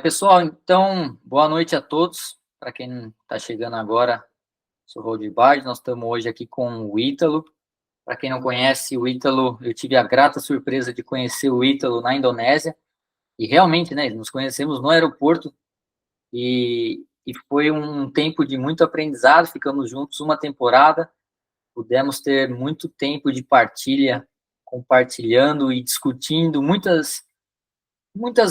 Pessoal, então, boa noite a todos. Para quem está chegando agora, sou o Valdibard. Nós estamos hoje aqui com o Ítalo. Para quem não conhece o Ítalo, eu tive a grata surpresa de conhecer o Ítalo na Indonésia. E realmente, né, nos conhecemos no aeroporto e foi um tempo de muito aprendizado. Ficamos juntos uma temporada, pudemos ter muito tempo de partilha, compartilhando e discutindo muitas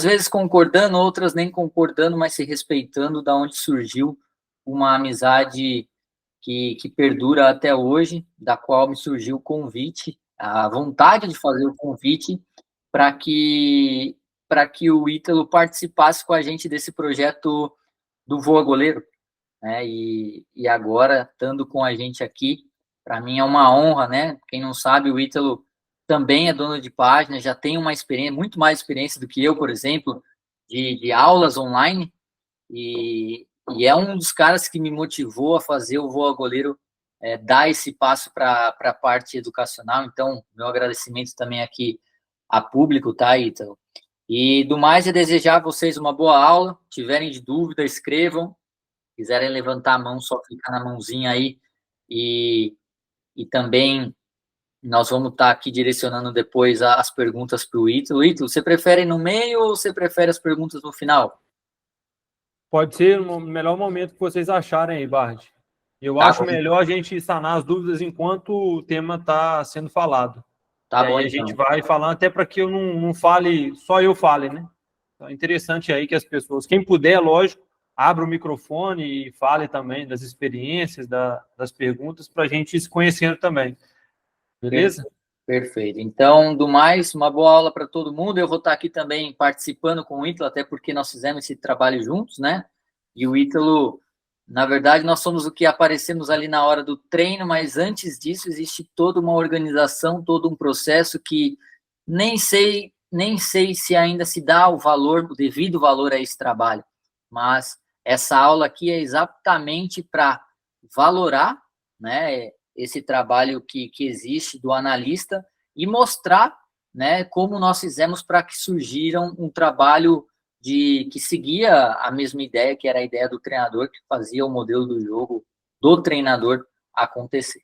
vezes concordando, outras nem concordando, mas se respeitando, da onde surgiu uma amizade que perdura até hoje, da qual me surgiu o convite, a vontade de fazer o convite para que o Ítalo participasse com a gente desse projeto do Voa Goleiro, né? E agora, estando com a gente aqui, para mim é uma honra, né? Quem não sabe, o Ítalo também é dono de página, já tem uma experiência, muito mais experiência do que eu, por exemplo, de aulas online, e é um dos caras que me motivou a fazer o Voa Goleiro, dar esse passo para a parte educacional. Então, meu agradecimento também aqui a público, tá, Ítalo? E do mais é desejar a vocês uma boa aula. Tiverem de dúvida, escrevam. Quiserem levantar a mão, só clicar na mãozinha aí. E, e também nós vamos estar aqui direcionando depois as perguntas para o Ítalo. Ítalo, você prefere no meio ou você prefere as perguntas no final? Pode ser o melhor momento que vocês acharem aí, Bard. Eu Tá acho bom, melhor a gente sanar as dúvidas enquanto o tema está sendo falado. tá E bom aí a gente então. vai falando até para que eu não fale, só eu fale, né? Então é interessante aí que as pessoas, quem puder, lógico, abra o microfone e fale também das experiências, das perguntas, para a gente ir se conhecendo também. Beleza? Perfeito. Então, do mais, uma boa aula para todo mundo. Eu vou estar aqui também participando com o Ítalo, até porque nós fizemos esse trabalho juntos, né? E o Ítalo, na verdade, nós somos o que aparecemos ali na hora do treino, mas antes disso existe toda uma organização, todo um processo que nem sei se ainda se dá o valor, o devido valor a esse trabalho. Mas essa aula aqui é exatamente para valorar, né, esse trabalho que existe do analista e mostrar, né, como nós fizemos para que surgiram um trabalho que seguia a mesma ideia, que era a ideia do treinador, que fazia o modelo do jogo do treinador acontecer.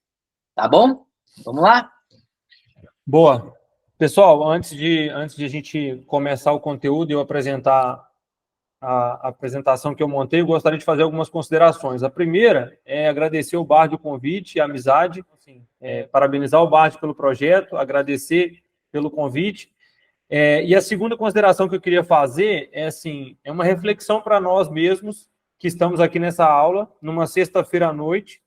Tá bom? Vamos lá? Boa. Pessoal, antes de a gente começar o conteúdo e eu apresentar a apresentação que eu montei, eu gostaria de fazer algumas considerações. A primeira é agradecer o Bard o convite e a amizade, parabenizar o Bard pelo projeto, agradecer pelo convite. E a segunda consideração que eu queria fazer é assim, é uma reflexão para nós mesmos que estamos aqui nessa aula, numa sexta-feira à noite,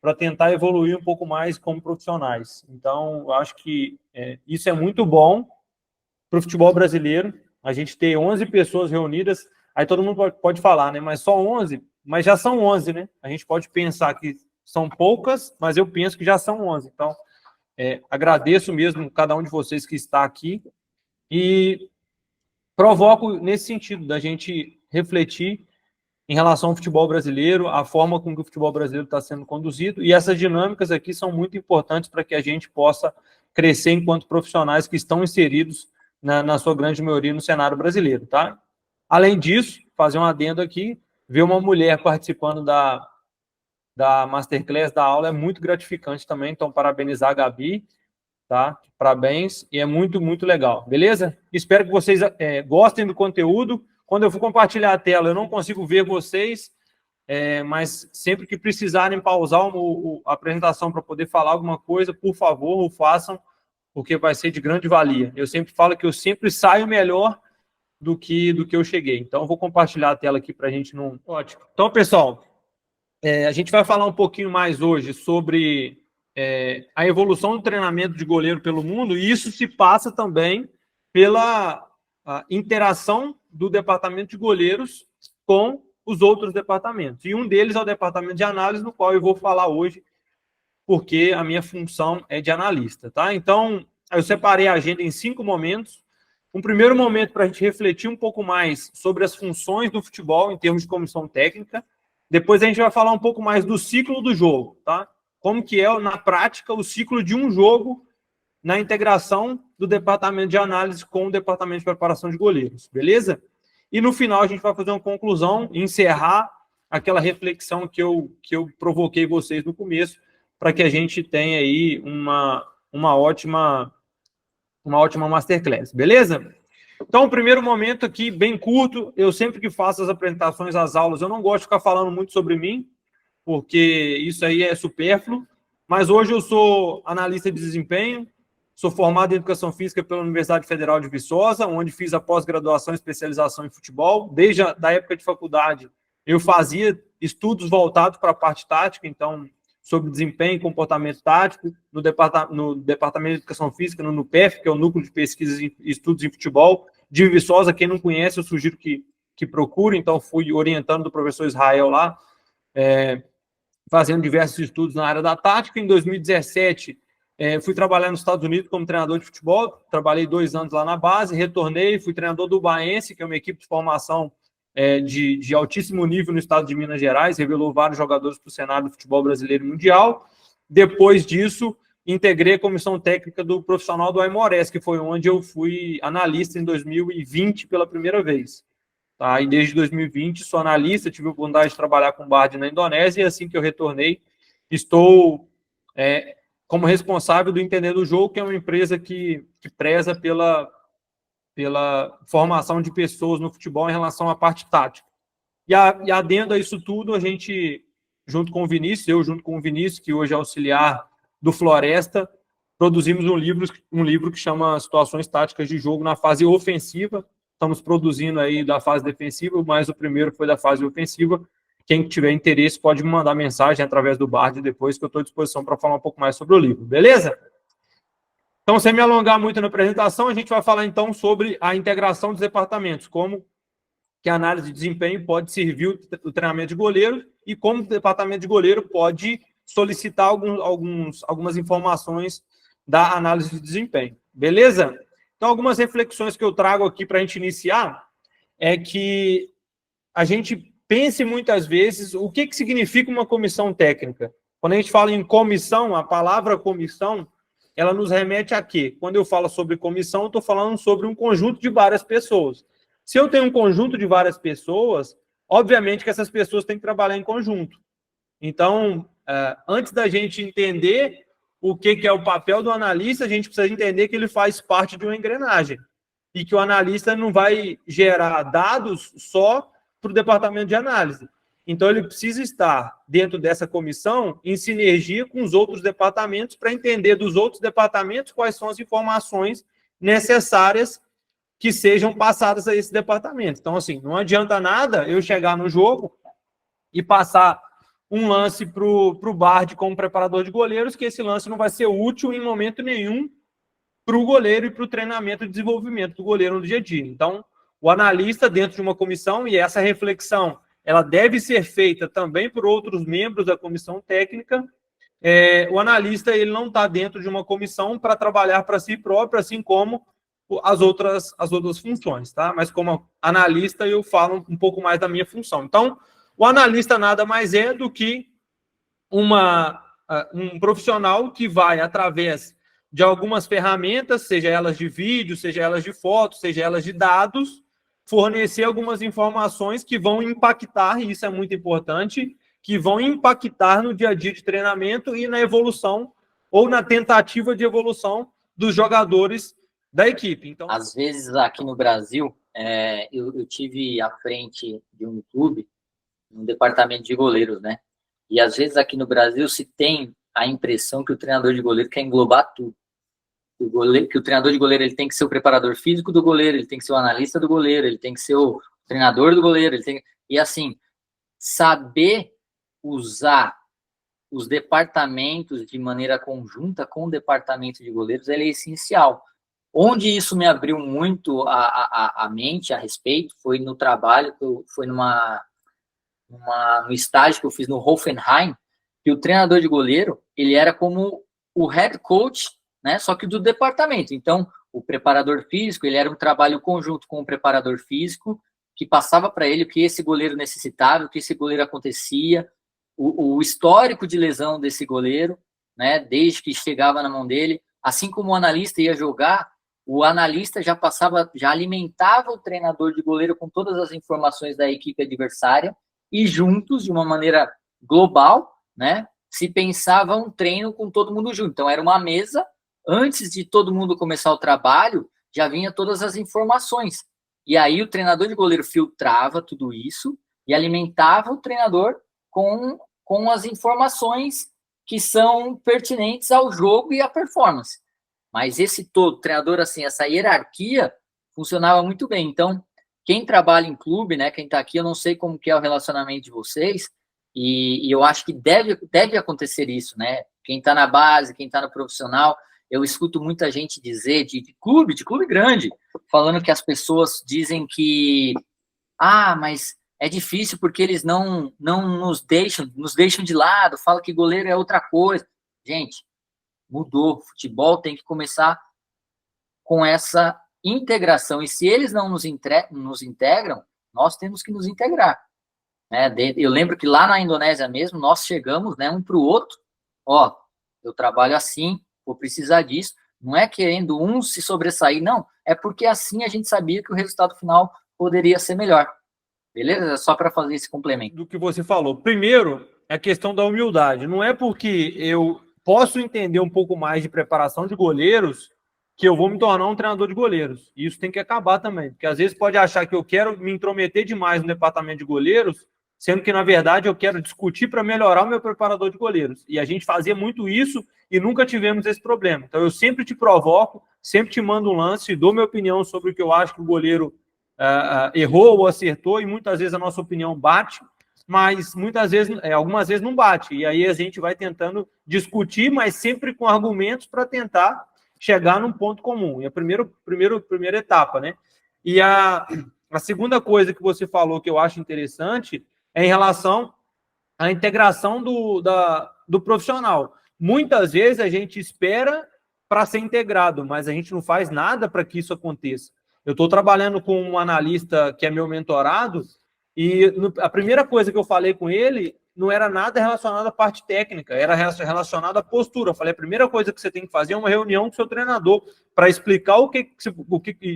para tentar evoluir um pouco mais como profissionais. Então, eu acho que isso é muito bom para o futebol brasileiro, a gente ter 11 pessoas reunidas, aí todo mundo pode falar, né? Mas só 11, mas já são 11, né? A gente pode pensar que são poucas, mas eu penso que já são 11. Então, agradeço mesmo cada um de vocês que está aqui e provoco nesse sentido, da gente refletir em relação ao futebol brasileiro, a forma com que o futebol brasileiro está sendo conduzido, e essas dinâmicas aqui são muito importantes para que a gente possa crescer enquanto profissionais que estão inseridos na sua grande maioria no cenário brasileiro, tá? Além disso, fazer um adendo aqui, ver uma mulher participando da masterclass da aula é muito gratificante também, então parabenizar a Gabi, tá? Parabéns, e é muito, muito legal, beleza? Espero que vocês gostem do conteúdo. Quando eu for compartilhar a tela, eu não consigo ver vocês, mas sempre que precisarem pausar a apresentação para poder falar alguma coisa, por favor, o façam, porque vai ser de grande valia. Eu sempre falo que eu sempre saio melhor do que eu cheguei. Então, eu vou compartilhar a tela aqui para a gente não... Ótimo. Então, pessoal, a gente vai falar um pouquinho mais hoje sobre a evolução do treinamento de goleiro pelo mundo, e isso se passa também pela interação do departamento de goleiros com os outros departamentos. E um deles é o departamento de análise, no qual eu vou falar hoje, porque a minha função é de analista, tá? Então, eu separei a agenda em 5 momentos. Um primeiro momento para a gente refletir um pouco mais sobre as funções do futebol em termos de comissão técnica. Depois a gente vai falar um pouco mais do ciclo do jogo, tá? Como que é, na prática, o ciclo de um jogo na integração do departamento de análise com o departamento de preparação de goleiros, beleza? e no final a gente vai fazer uma conclusão, encerrar aquela reflexão que eu provoquei vocês no começo, para que a gente tenha aí uma ótima masterclass, beleza? Então, o primeiro momento aqui, bem curto, eu sempre que faço as apresentações, as aulas, eu não gosto de ficar falando muito sobre mim, porque isso aí é supérfluo, mas hoje eu sou analista de desempenho, sou formado em Educação Física pela Universidade Federal de Viçosa, onde fiz a pós-graduação e especialização em futebol. Desde a época de faculdade, eu fazia estudos voltados para a parte tática, então, sobre desempenho e comportamento tático, no Departamento de Educação Física, no NUPEF, que é o Núcleo de Pesquisas e Estudos em Futebol, de Viçosa. Quem não conhece, eu sugiro que procure. Então, fui orientando do professor Israel lá, fazendo diversos estudos na área da tática. Em 2017, fui trabalhar nos Estados Unidos como treinador de futebol, trabalhei 2 anos lá na base, retornei, fui treinador do Baense, que é uma equipe de formação de altíssimo nível no estado de Minas Gerais, revelou vários jogadores para o cenário do futebol brasileiro e mundial. Depois disso, integrei a comissão técnica do profissional do Aimorés, que foi onde eu fui analista em 2020 pela primeira vez. Tá? E desde 2020 sou analista, tive a oportunidade de trabalhar com o Bard na Indonésia, e assim que eu retornei, estou como responsável do Entender do Jogo, que é uma empresa que preza pela formação de pessoas no futebol em relação à parte tática. E adendo a isso tudo, a gente, junto com o Vinícius, que hoje é auxiliar do Floresta, produzimos um livro que chama Situações Táticas de Jogo na Fase Ofensiva. Estamos produzindo aí da fase defensiva, mas o primeiro foi da fase ofensiva. Quem tiver interesse pode me mandar mensagem através do Bard depois, que eu estou à disposição para falar um pouco mais sobre o livro, beleza? Então, sem me alongar muito na apresentação, a gente vai falar então sobre a integração dos departamentos, como que a análise de desempenho pode servir o treinamento de goleiro e como o departamento de goleiro pode solicitar algumas informações da análise de desempenho, beleza? Então, algumas reflexões que eu trago aqui para a gente iniciar é que a gente pense muitas vezes o que significa uma comissão técnica. Quando a gente fala em comissão, a palavra comissão, ela nos remete a quê? Quando eu falo sobre comissão, eu estou falando sobre um conjunto de várias pessoas. Se eu tenho um conjunto de várias pessoas, obviamente que essas pessoas têm que trabalhar em conjunto. Então, antes da gente entender o que é o papel do analista, a gente precisa entender que ele faz parte de uma engrenagem e que o analista não vai gerar dados só para o departamento de análise. Então, ele precisa estar dentro dessa comissão em sinergia com os outros departamentos para entender dos outros departamentos quais são as informações necessárias que sejam passadas a esse departamento. Então, assim, não adianta nada eu chegar no jogo e passar um lance para o Bard como preparador de goleiros, que esse lance não vai ser útil em momento nenhum para o goleiro e para o treinamento e desenvolvimento do goleiro no dia a dia. Então, o analista dentro de uma comissão, e essa reflexão ela deve ser feita também por outros membros da comissão técnica, o analista ele não está dentro de uma comissão para trabalhar para si próprio, assim como as outras funções, tá? Mas como analista eu falo um pouco mais da minha função. Então, o analista nada mais é do que um profissional que vai, através de algumas ferramentas, seja elas de vídeo, seja elas de foto, seja elas de dados, fornecer algumas informações que vão impactar, e isso é muito importante, que vão impactar no dia a dia de treinamento e na evolução ou na tentativa de evolução dos jogadores da equipe. Então, às vezes aqui no Brasil, eu tive à frente de um clube, um departamento de goleiros, né? E às vezes aqui no Brasil se tem a impressão que o treinador de goleiro quer englobar tudo. Que o treinador de goleiro ele tem que ser o preparador físico do goleiro, ele tem que ser o analista do goleiro, ele tem que ser o treinador do goleiro, e assim, saber usar os departamentos de maneira conjunta com o departamento de goleiros é essencial. Onde isso me abriu muito a mente a respeito foi no trabalho, foi no estágio que eu fiz no Hoffenheim, que o treinador de goleiro ele era como o head coach, né? Só que do departamento. Então, o preparador físico, ele era um trabalho conjunto com o preparador físico, que passava para ele o que esse goleiro necessitava, o que esse goleiro acontecia, o histórico de lesão desse goleiro, né? Desde que chegava na mão dele. Assim como o analista ia jogar, o analista já passava, já alimentava o treinador de goleiro com todas as informações da equipe adversária e juntos, de uma maneira global, né, se pensava um treino com todo mundo junto. Então, era uma mesa, antes de todo mundo começar o trabalho, já vinha todas as informações. E aí o treinador de goleiro filtrava tudo isso e alimentava o treinador com as informações que são pertinentes ao jogo e à performance. Mas esse todo, treinador, assim, essa hierarquia funcionava muito bem. Então, quem trabalha em clube, né, quem está aqui, eu não sei como que é o relacionamento de vocês, e eu acho que deve acontecer isso, né? Quem está na base, quem está no profissional, eu escuto muita gente dizer de clube grande, falando que as pessoas dizem que, mas é difícil porque eles não nos deixam de lado, falam que goleiro é outra coisa. Gente, mudou. Futebol tem que começar com essa integração. E se eles não nos integram, nós temos que nos integrar. Né? Eu lembro que lá na Indonésia mesmo, nós chegamos, né, um para o outro. Ó, eu trabalho assim, vou precisar disso. Não é querendo um se sobressair, não. É porque assim a gente sabia que o resultado final poderia ser melhor. Beleza? Só para fazer esse complemento. Do que você falou. Primeiro, é a questão da humildade. Não é porque eu posso entender um pouco mais de preparação de goleiros que eu vou me tornar um treinador de goleiros. Isso tem que acabar também. Porque às vezes pode achar que eu quero me intrometer demais no departamento de goleiros, sendo que, na verdade, eu quero discutir para melhorar o meu preparador de goleiros. E a gente fazia muito isso e nunca tivemos esse problema. Então, eu sempre te provoco, sempre te mando um lance, dou minha opinião sobre o que eu acho que o goleiro errou ou acertou, e muitas vezes a nossa opinião bate, mas muitas vezes, algumas vezes não bate. E aí a gente vai tentando discutir, mas sempre com argumentos para tentar chegar num ponto comum. E a primeira etapa, né? E a segunda coisa que você falou que eu acho interessante é em relação à integração do profissional. Muitas vezes a gente espera para ser integrado, mas a gente não faz nada para que isso aconteça. Eu estou trabalhando com um analista que é meu mentorado e a primeira coisa que eu falei com ele não era nada relacionado à parte técnica, era relacionado à postura. Eu falei, a primeira coisa que você tem que fazer é uma reunião com o seu treinador para explicar o que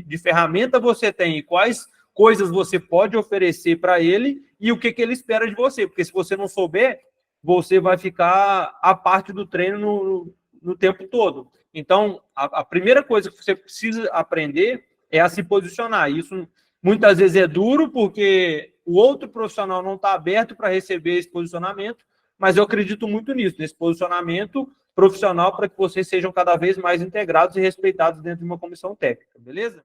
de ferramenta você tem e quais coisas você pode oferecer para ele e o que ele espera de você. Porque se você não souber, você vai ficar à parte do treino no tempo todo. Então, a primeira coisa que você precisa aprender é a se posicionar. Isso muitas vezes é duro, porque o outro profissional não está aberto para receber esse posicionamento, mas eu acredito muito nisso, nesse posicionamento profissional, para que vocês sejam cada vez mais integrados e respeitados dentro de uma comissão técnica, beleza?